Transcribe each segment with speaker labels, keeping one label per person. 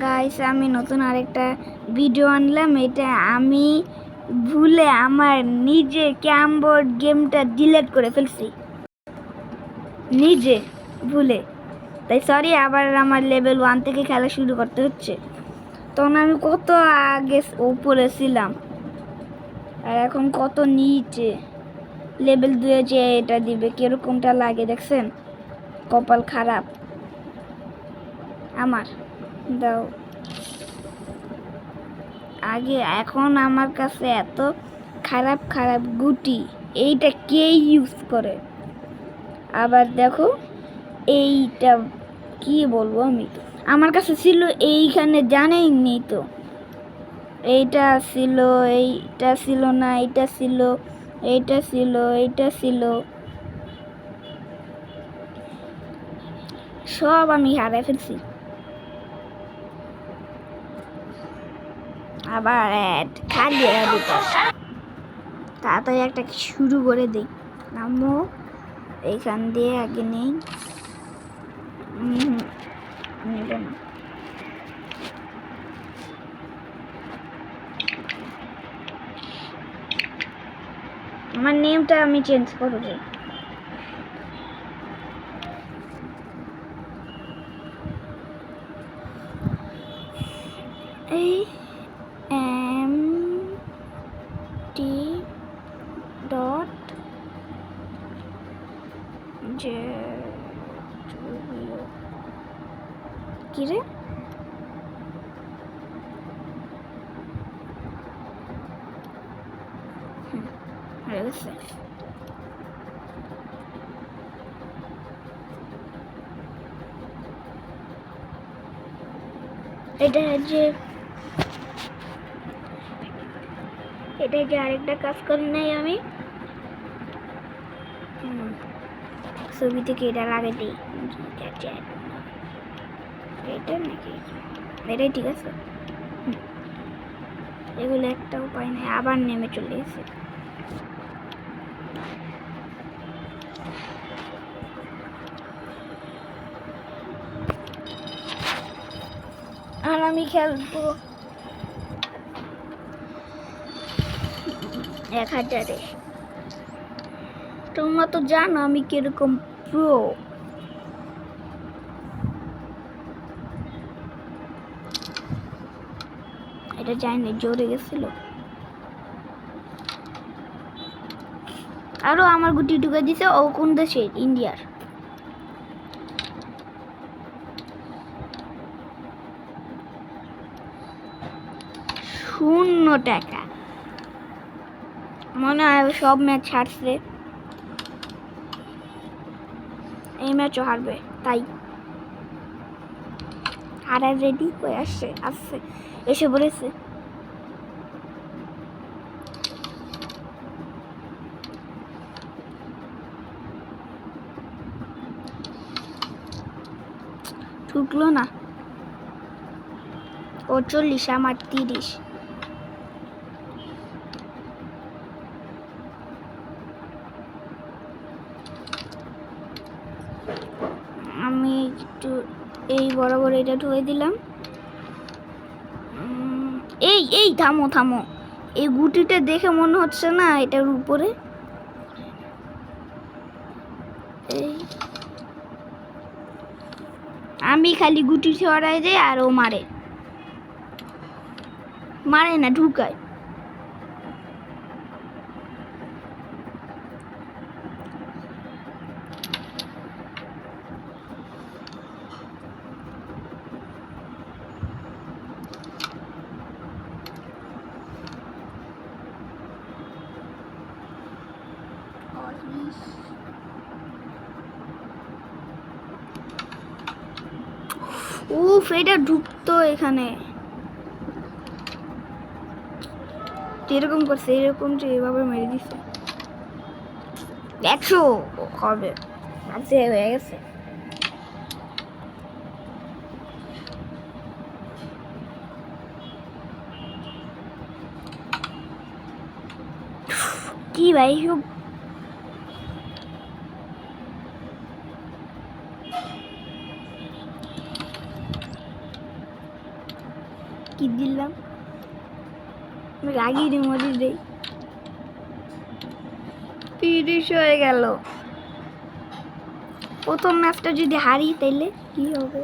Speaker 1: Guys আমি নতুন আরেকটা ভিডিও আনলাম। এটা আমি ভুলে আমার নিজে ক্যামবোর্ড গেমটা ডিলিট করে ফেলছি, নিজে ভুলে। তাই সরি, আবার আমার লেভেল 1 থেকে খেলা শুরু করতে হচ্ছে। তখন আমি কত আগে উপরে ছিলাম আর এখন কত নিচে। লেভেল 2 যে এটা দিবে কিরকমটা লাগে দেখছেন? কপাল খারাপ আমার। দাও আগে, এখন আমার কাছে এত খারাপ খারাপ গুটি, এইটা কে ইউজ করে? আবার দেখো এইটা কি বলবো আমি, আমার কাছে ছিল এইখানে জানেননি তো, এইটা ছিল, এইটা ছিল না, এইটা ছিল, এইটা ছিল, এইটা ছিল, সব আমি হারাই ফেলছি। আবার খালি তাড়াতাড়ি একটা শুরু করে দিই। নামো এইখান দিয়ে আগে নেই, নেব না। আমার নেমটা আমি চেঞ্জ করব। এই এম টি ডট যে কি রে, হয়ে গেছে। এটা যে আরেকটা কাজ করি নাই আমি, ছবি থেকে এটা লাগাই দিই। এটা নাকি এটাই ঠিক আছে। এগুলো একটা উপায় নেই, আবার নেমে চলে গেছে। আর আমি খেলবো 1000-এ। তোমরা তো জানো আমি কিরকম প্রো। এটা জানি জোরে গেছিল। আরো আমার গুটি ঢুকে দিছে। ও কোন দেশে? ইন্ডিয়ার। $0 মনে হয় সব ম্যাচ হারছে, এই ম্যাচও হারবে। তাই হারার রেডি হয়ে আসছে এসে বলেছে। ঢুকলো না। ও 40, আমার 30। আমি একটু এই বরাবর এটা ঢুকে দিলাম। এই থামো, এই গুটিটা দেখে মনে হচ্ছে না এটার উপরে। এই আমি খালি গুটি ছড়াই যাই আর ও মারে না, ঢুকায়। উফ, এটা ঢুকতো এখানে। এরকম করছে, এরকম যে এভাবে মেরে দিচ্ছে। 100 হবে, আজকে হয়ে গেছে। কি ভাই সব কি দিলাম, রাগি মরি দেই। 30 হয়ে গেল। প্রথম ম্যাচটা যদি হারি তাইলে কি হবে?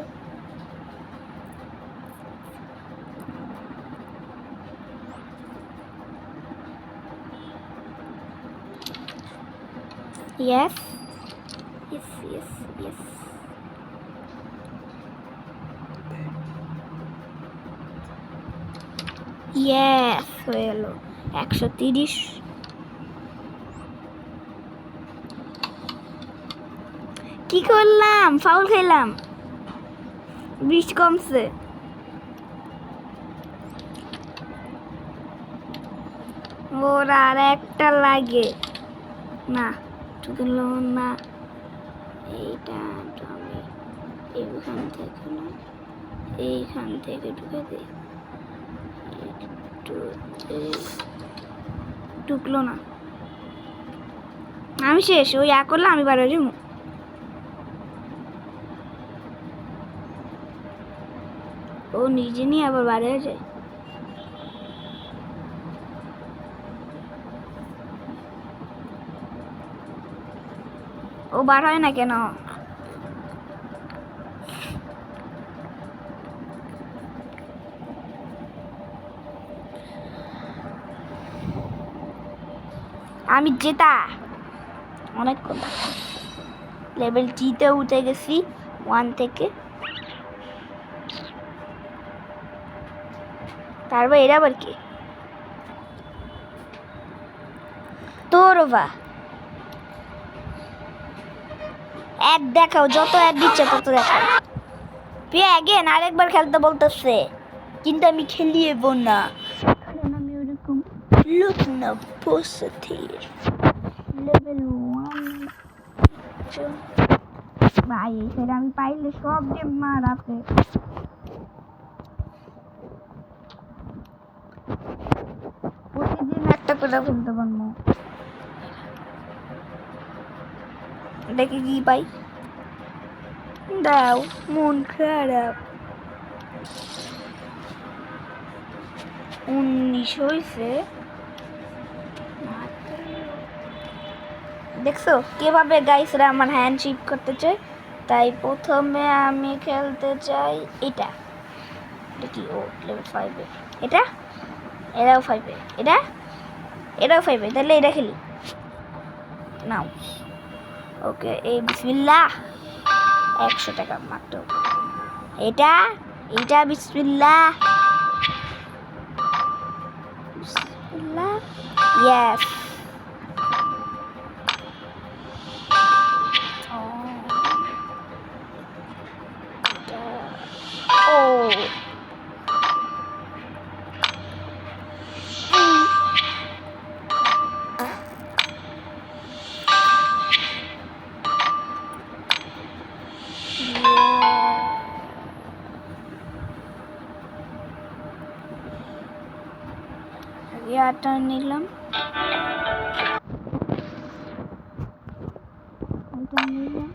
Speaker 1: Yes. Yes, yes, yes. Yes, হয়ে গেল 130। কি করলাম? ফাউল খেলাম। 20 কমছে। ওর আর একটা লাগে না, ঢুকলো না। এইটা আমি এইখান থেকে না, এইখান থেকে ঢুকে দিই। ঢুকলো না, আমি শেষ। ওই করলাম, আমি বাড়ি যাবো। ও নিজে নিয়ে আবার বাইরে যায়। ও বার হয় না কেন? আমি জেতা অনেক কথা। লেভেল 3-তে উঠে গেছি 1 থেকে। তারপর এরা আবার কি? তোরবা অ্যাড দেখাও, যত অ্যাড দিচ্ছে তত দেখাও। অ্যাগেন আরেকবার খেলতে বলতেছে, কিন্তু আমি খেলিয়েব না, কারণ আমি ওরকম লোক না। পজিটিভ লেভেল 1 ভাই, সেটা আমি পাইলে সব গেম মারাতে। প্রতিদিন একটা করে খেলতে পারবো। দেখে কি পাই? দাও, মন খারাপ। 19 হয়েছে। দেখছো কিভাবে গাইসরা আমার হ্যান্ডশিপ করতে চাই? তাই প্রথমে আমি খেলতে চাই এটা। এটা কি? ও লেভেল 5-এ। এটা এটাও 5-এ। এটাও 5-এ। তাহলে এটা খেলি নাও। ওকে, এই বিসমিল্লাহ। 100 টাকা মাত্র। এটা বিসমিল্লাহ। বিসমিল্লাহ। ইয়েস। ইয়াটা নিলাম, এটা নিলাম।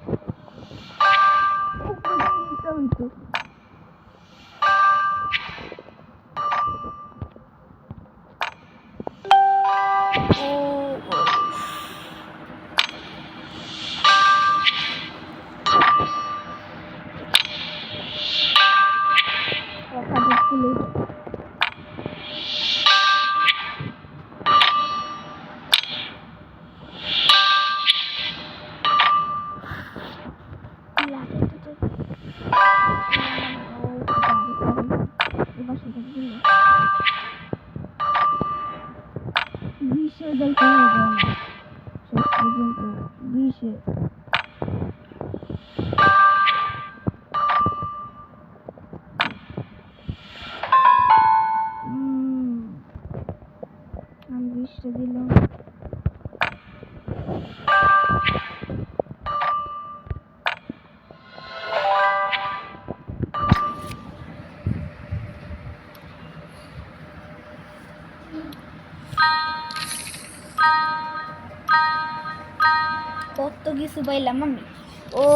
Speaker 1: কত কিছু পাইলাম আমি। ও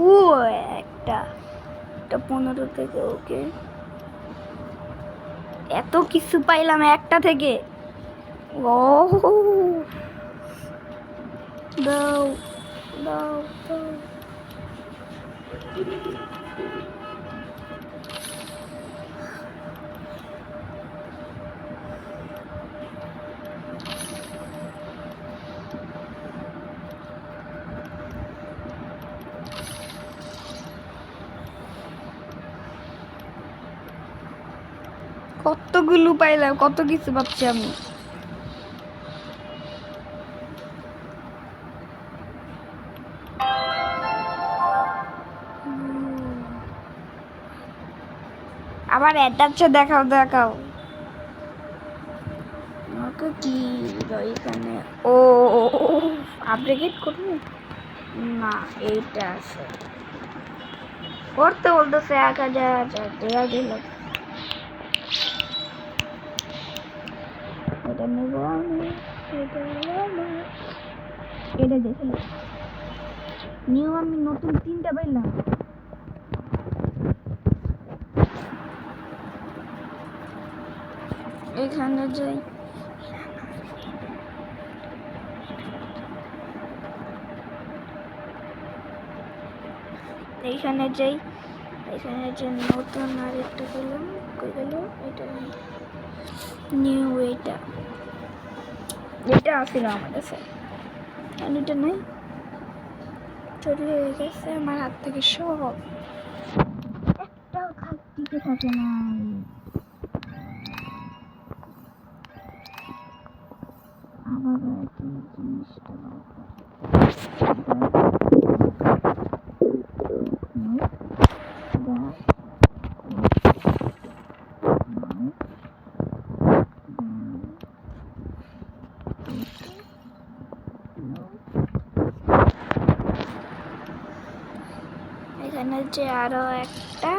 Speaker 1: ও একটা 15 থেকে। ওকে, এত কিছু পাইলাম একটা থেকে। ও দাও দাও দাও। কতগুলো পাইলাম, কত কিছু পাচ্ছি আমি। আবার অ্যাটাচে দেখাও দেখাও আমাকে কি এখানে। ও আপডেট করবো না, এইটা আছে করতে বলতেছে 1000 দেয়া দিল। এটা নেব আমি, এটা দেখে নিউ আমি নতুন 3টা পাইলাম। এখানে যাই, এইখানে যাই, এখানে যে নতুন আরেকটা পেলাম। কই গেল এটা? নিউ এটা আসছিল আমার কাছে, এটা নাই, চলে গেছে আমার হাত থেকে সব। একটাও টিকে থাকে না। আবার কি জিনিসটা এখানে যে আরো একটা,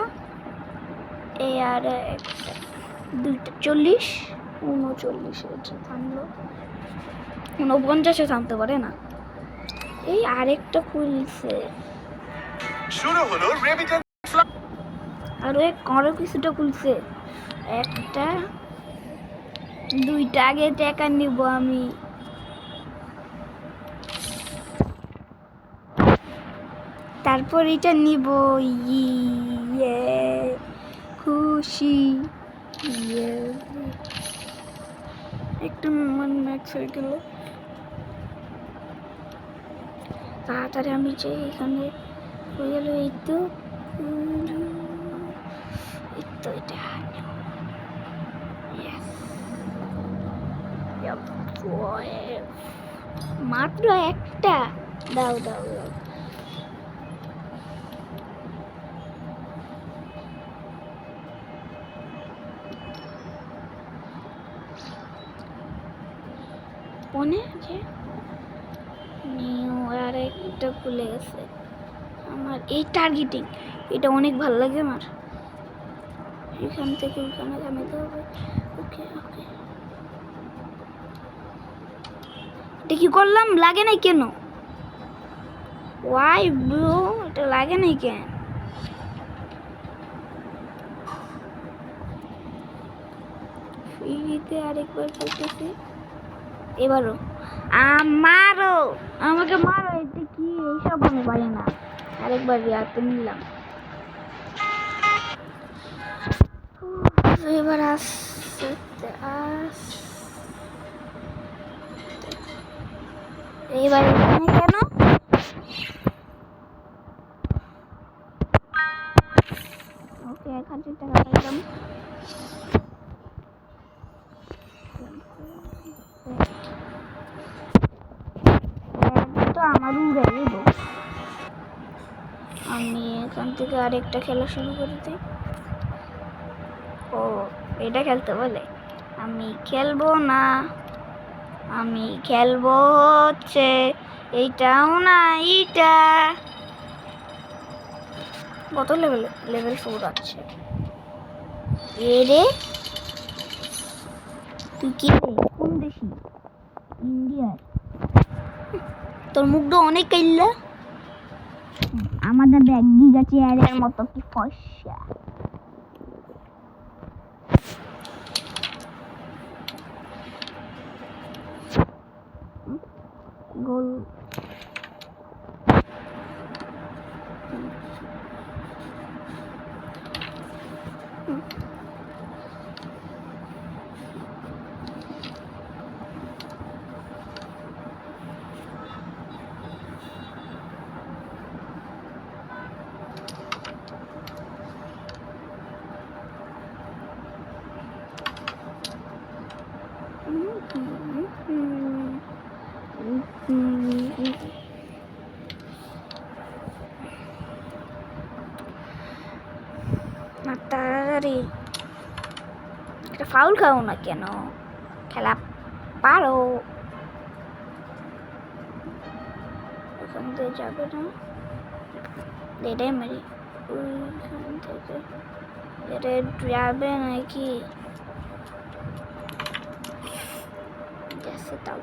Speaker 1: এই আরো একটা, 2টা 40 39 থামলো, 49 থামতে পারে না। এই আরেকটা খুলছে, শুরু হলো রেমিটেন্স। আরো কিছুটা খুলছে, একটা 2টা আগে টাকা নিব আমি। তারপর এটা নিব। ইয়ে খুশি, ইয়ে একটু মন ম্যাক্স হয়ে গেল। তাড়াতাড়ি আমি যে এখানে হয়ে গেল। এই তো এটা মাত্র একটা। দাও দাও দাও। মনে আছে নিউ আর একটা খুলে গেছে। আমার এই টার্গেটিং এটা অনেক ভালো লাগে আমার। এখান থেকে ওখানে জানাতে হবে। ওকে ওকে, এটা কি করলাম? লাগে নাই কেন? ওয়াই ব্রো, এটা লাগে নাই কেন? ফ্রিতে আরেকবার খেলতেছি, এবারও আমারও, আমাকে মারো। এটা কি এইসব আমি পারি না। আরেকবার রিয়াতে নিলাম, এবার আসতে এইবার এখানে কেন? ওকে 1000 টাকা পাইলাম। তো আমার উড়ে দেবো আমি। এখান থেকে আরেকটা খেলা শুরু করে দিই। ও এটা খেলতে বলে, আমি খেলবো না। আমি খেলবো হচ্ছে এইটাও না, এইটা। কত লেভেল 4 আছে। এরে তুই কি কোন দেশি? ইন্ডিয়ার। তোর মুখটা অনেক কাইল্লা। আমাদের ব্যাগ গিগা চেয়ারের মতো কি ফর্সা। পাগল। তাড়াতাড়ি একটা ফাউল খাও না কেন? খেলা পারো। ওখান থেকে যাবে না, দেড়ে মেরে ওইখান থেকে দেড়ে যাবে নাকি? গেছে তাও।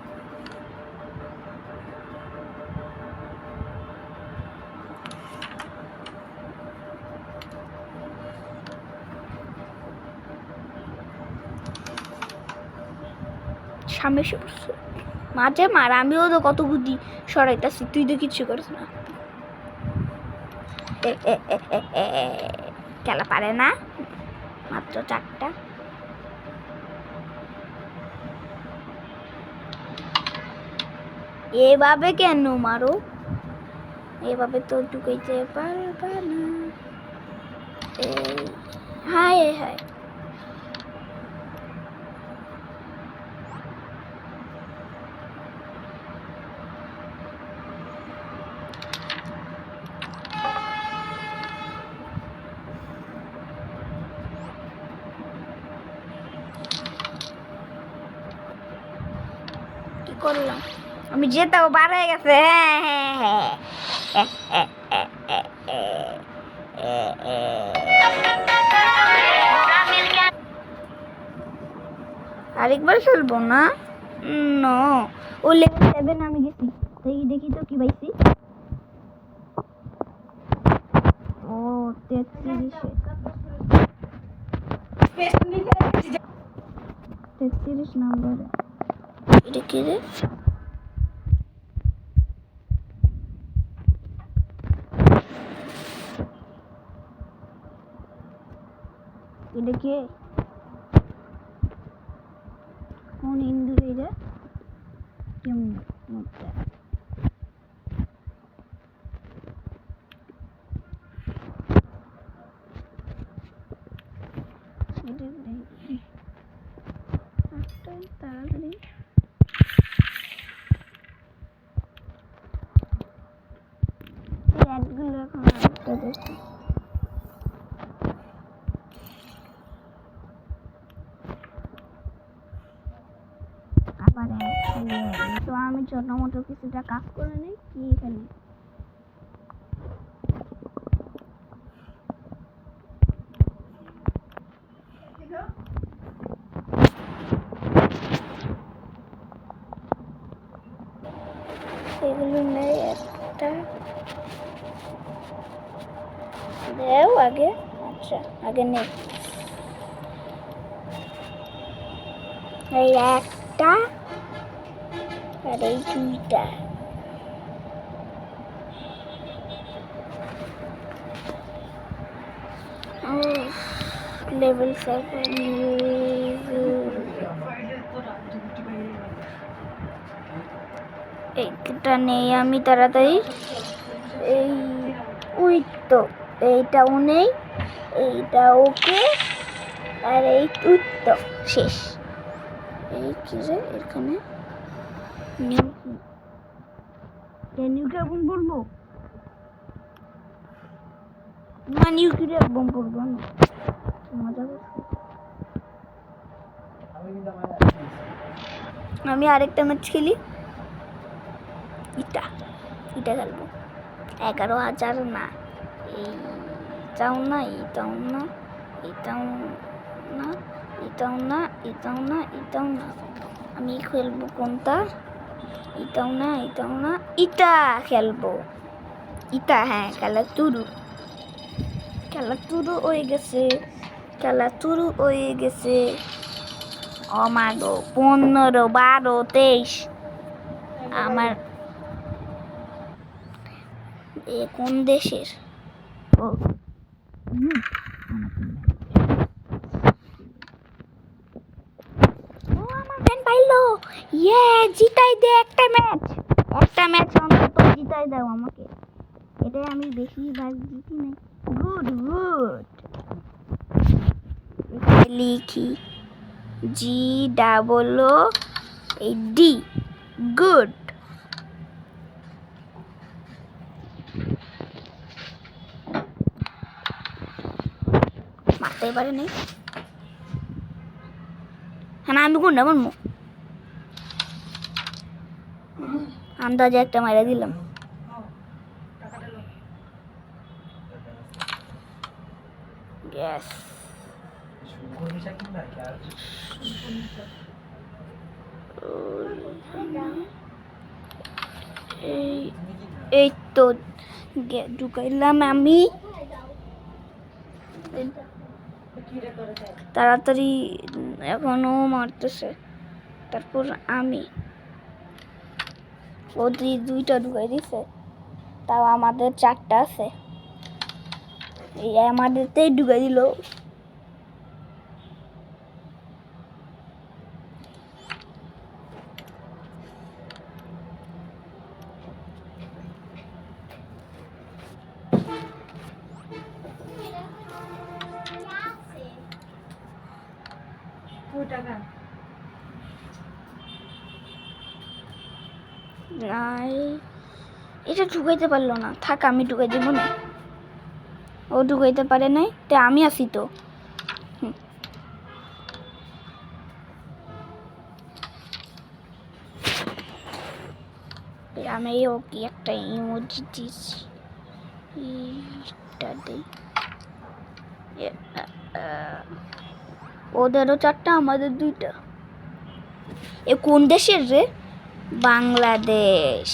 Speaker 1: সামনে মাঝে মার, আমিও তো কত বুদ্ধি সরাইতেছি, তুই তো কিচ্ছু করিস না। খেলা পারে না, মাত্র 4টা। এভাবে কেন মারো? এভাবে তো ঢুকাইতে পারবা না। হায় হায়, কি করলাম আমি? যেতেও বার হয়ে গেছে। আরেকবার খেলবো না? নো, ও লেভেল 7 আমি গেছি। দেখি তো কি পাইছি। ও 33 নম্বরে। এটা কি রে? এটা কে? কোন হিন্দু রে? কেমন মতো তাড়াতাড়ি অ্যাডগুলো এখন আরেকটা দেখি। আবার তো আমি ছোট মোটো কিছুটা কাজ করে নেই কি এখানে। এগুলো নেই, একটা দেও আগে। আচ্ছা আগে নেই, এই একটা আর এই 2টা। লেভেল 7 এইটা নেই আমি তাড়াতাড়ি। এই ওই তো এইটাও নেই, এইটা ওকে, আর এই তো শেষ। এই কি রে এখানে? নিউ কেমন বলবো? না নিউ কি রে বম পড়বো না, মজা করছি। আমি আরেকটা ম্যাচ খেলি। এটা খেলবো 11,000 না, এইটাও না, এটাও না, এটাও না, এটাও না, এটাও না, এটাও না। আমি খেলবো কোনটা? এটাও না, এটাও না, এটা খেলবো। এটা হ্যাঁ, খেলা শুরু হয়ে গেছে, খেলা শুরু হয়ে গেছে। ও মা গো, 15, 12, 23 আমার এ কোন দেশের? ও ও আমার ফ্রেন্ড পাইলো। ইয়ে, জিতাই দে একটা ম্যাচ। একটা ম্যাচ অন্তত জিতাই দাও আমাকে। এটাই আমি বেশিরভাগ জিতি নাই। Good good. লিখি GOOD। গুড। মারতে পারে নাই। হ্যাঁ, আমি কোনটা মারবো? আন্দাজে একটা মারা দিলাম। গ্যাস এই তো ঢুকাইলাম আমি। তাড়াতাড়ি এখনো মারতেছে। তারপর আমি দুইটা ঢুকাই দিছে, তাও আমাদের 4টা আছে। এই আমাদেরতেই ঢুকাই দিল। নাই, এটা ঢুকাইতে পারলো না। থাক, আমি ঢুকাই দেবো না। ও ঢুকাইতে পারে নাই, তো আমি আসি তো। আমি ওকে একটা ইমোজি দিচ্ছি। ওদেরও 4টা, আমাদের 2টা। এ কোন দেশের রে? বাংলাদেশ।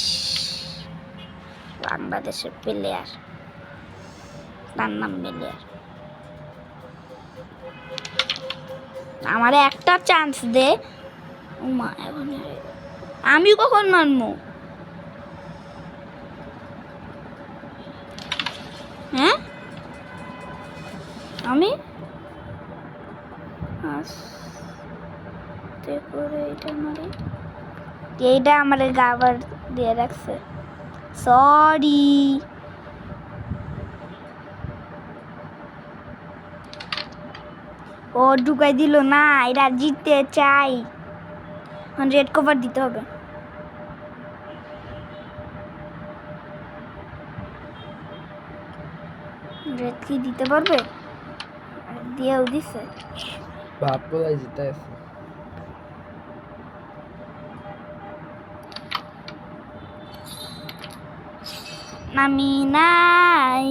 Speaker 1: বাংলাদেশের প্লেয়ার, তার নাম প্লেয়ার। আমারে একটা চান্স দে। মা, এখন আমি কখন মানবো? হ্যাঁ, আমি এইটা আমার গাবার দিয়ে রাখছে। সরি। ও ঢুকাই দিল না। এরা জিততে চাই, রেড কভার দিতে হবে। রেড কি দিতে পারবে? দিয়েও দিছে।
Speaker 2: বাপ বলাই জিতে আছে।
Speaker 1: আমি নাই।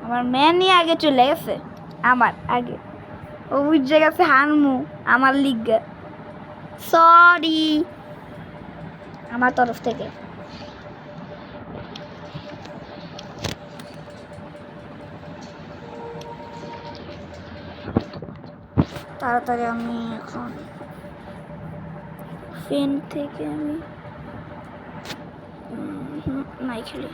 Speaker 1: আমার ম্যানই আগে চলে গেছে, আমার আগে। ও বুঝে গেছে হানমু আমার লিগে। সরি আমার তরফ থেকে। তাড়াতাড়ি আমি এখন ফেন থেকে আমি নাই খেলি।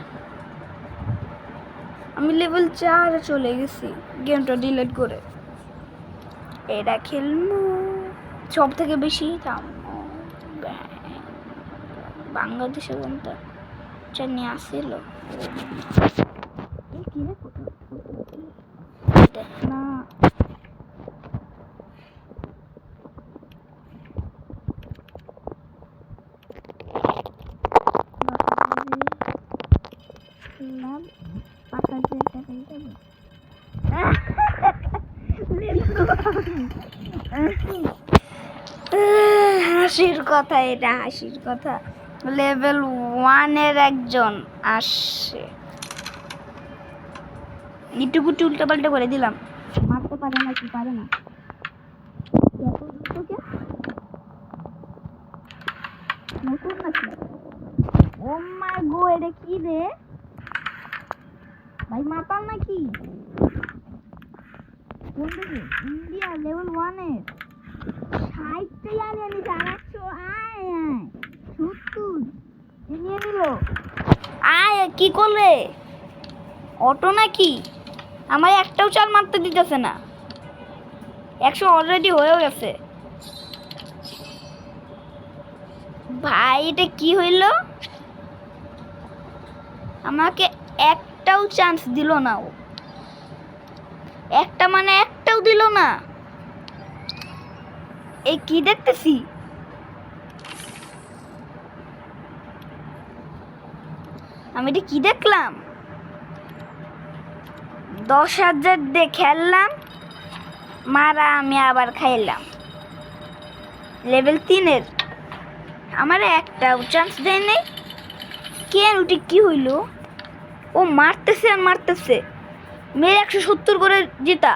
Speaker 1: আমি লেভেল 4 চলে গেছি গেমটা ডিলিট করে। এটা খেলবো সব থেকে বেশি বাংলাদেশে কোনটা জানি আসিল না। হাসির কথা, এটা হাসির কথা। লেভেল 1 একজন আসছে। ইটুকুটি উল্টা পাল্টা করে দিলাম। মারতে পারে না, কি পারে না। নতুন নাকি? ও মাই গো, এটা কি রে ভাই? মাতাল নাকি? ইন্ডিয়া লেভেল 1 সাইডটাই আনি জানাচ্ছো আয় আয় সত্তর নিয়ে নিল আয় কি করলে অটো নাকি আমার একটাও চাল মারতে দিতেছে না 100 অলরেডি হয়েও গেছে ভাই এটা কি হইল আমাকে একটাও চান্স দিল না ও একটা মানে একটাও দিল না এই কি দেখতেছি আমি এটা কি দেখলাম 10,000 দিয়ে খেললাম মারা আমি আবার খাইলাম লেভেল 3 আমার একটাও চান্স দেয় নাই কেন ওটি কি হইল ও মারতেছে আর মারতেছে মেরে 170 করে জেতা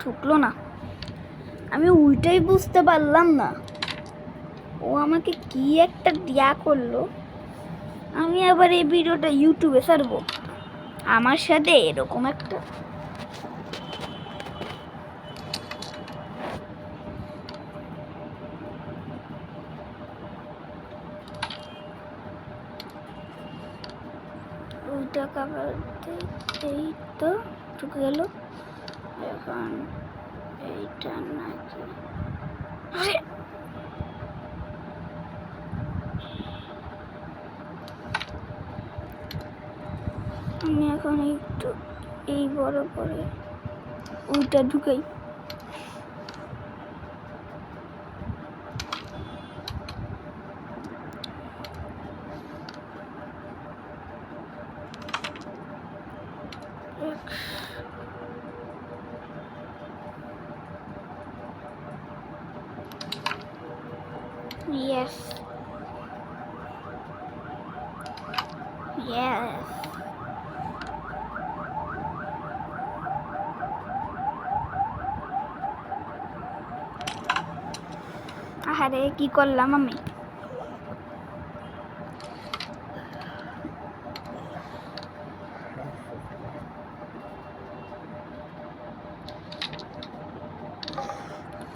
Speaker 1: ঠুকলো না আমি ওইটাই বুঝতে পারলাম না ও আমাকে কি একটা দিয়া করলো আমি আবার এই ভিডিওটা ইউটিউবে ছাড়বো আমার সাথে এরকম একটা ওইটা কাভার এই তো ঢুকে গেল এখন এইটা নাকি আমি এখন একটু এই বড় করে ওইটা ঢুকাই Yes. Yes. আরে কি করলাম আমি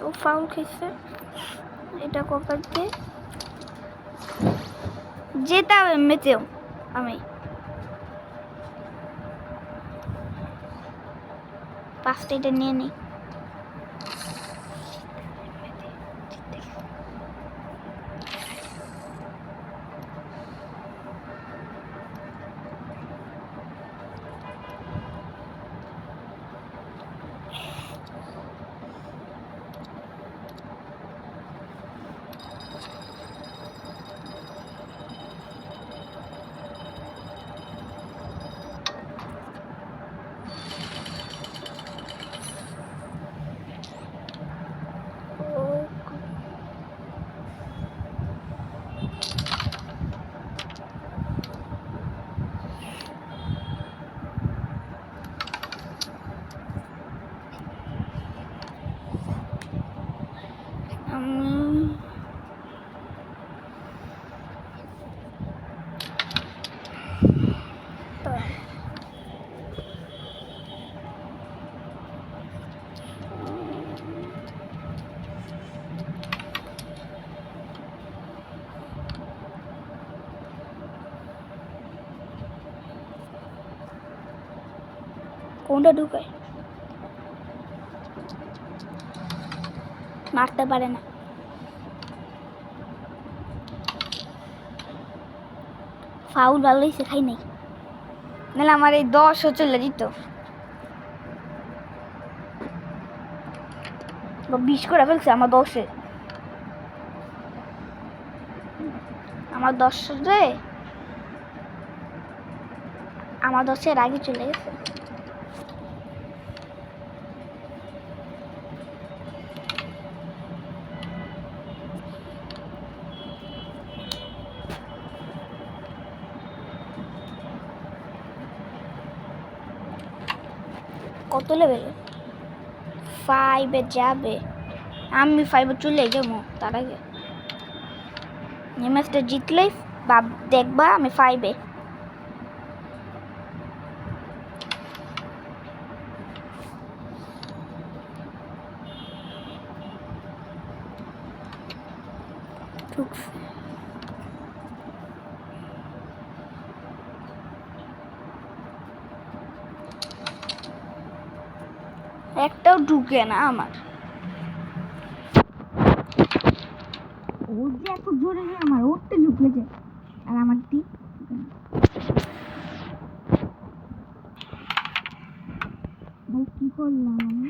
Speaker 1: ও ফাউল খেয়েছে এটা কপার দিয়ে যেতে হবে এমনিতেও আমি 5টা এটা নিয়ে নিই কোনটা ঢুকায় মারতে পারে না ফাউল ভালো হয়েছে খাই নাই নাহলে আমার এই 10 চলে দিত 20 করে ফেলছে আমার 10-এ আমার 10 রে আমার 10-এর আগে চলে গেছে কত লেভেলে 5-এ যাবে আমি 5-এ চলে যাবো তার আগে এই ম্যাচটা জিতলেই দেখবা আমি 5-এ। একটাও ঢুকে না আমার। ও যে এত জোরে যে আমার ওরতে ঢুকে যায় আর আমার টিপ কি করলাম আমি?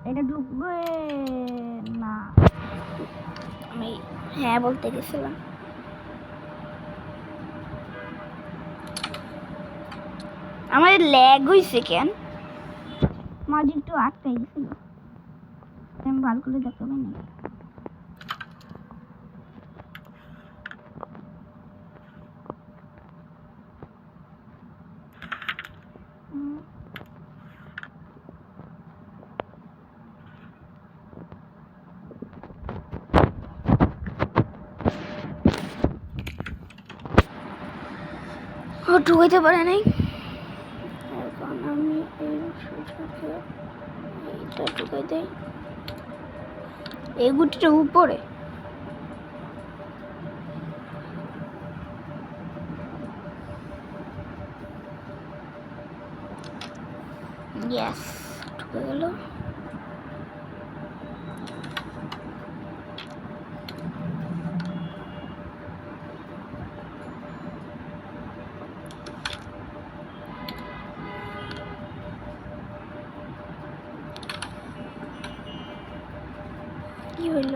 Speaker 1: এটা ঢুকবে না, আমি হ্যাঁ বলতে গেছিলাম। আমার ল্যাগ হয়েছে কেন? মাঝে একটু আটকাই গেছিল, আমি ভালো করে দেখতে পাই না। ও ঢুকাইতে পারে নাই। এখন আমি এইটা ঢুকাই দেই, এই গুটিটা উপরে। ইয়েস, ঢুকে গেল। কি হইল?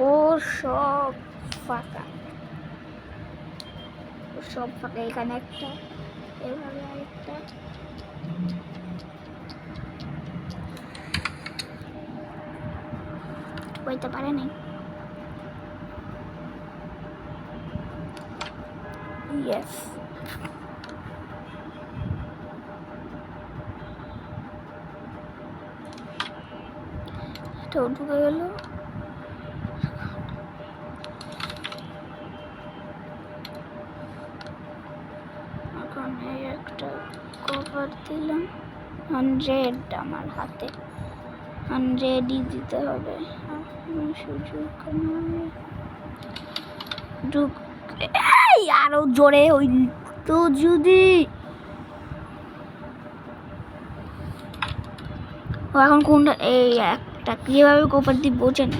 Speaker 1: ও সব ফাঁকা, সব ফাঁকা। এখানে একটা, এভাবে আরেকটা। হইতে পারে নাই। ইয়েস, এটাও ঢুকে গেল। এখন এই একটা কভার দিলাম। 100 আমার হাতে, 100ই দিতে হবে। সুযোগ ঢুক, আরো জোরে ওই তো। যদি ও এখন কোনটা, এই একটা কিভাবে কভার দিয়ে বোঝেন।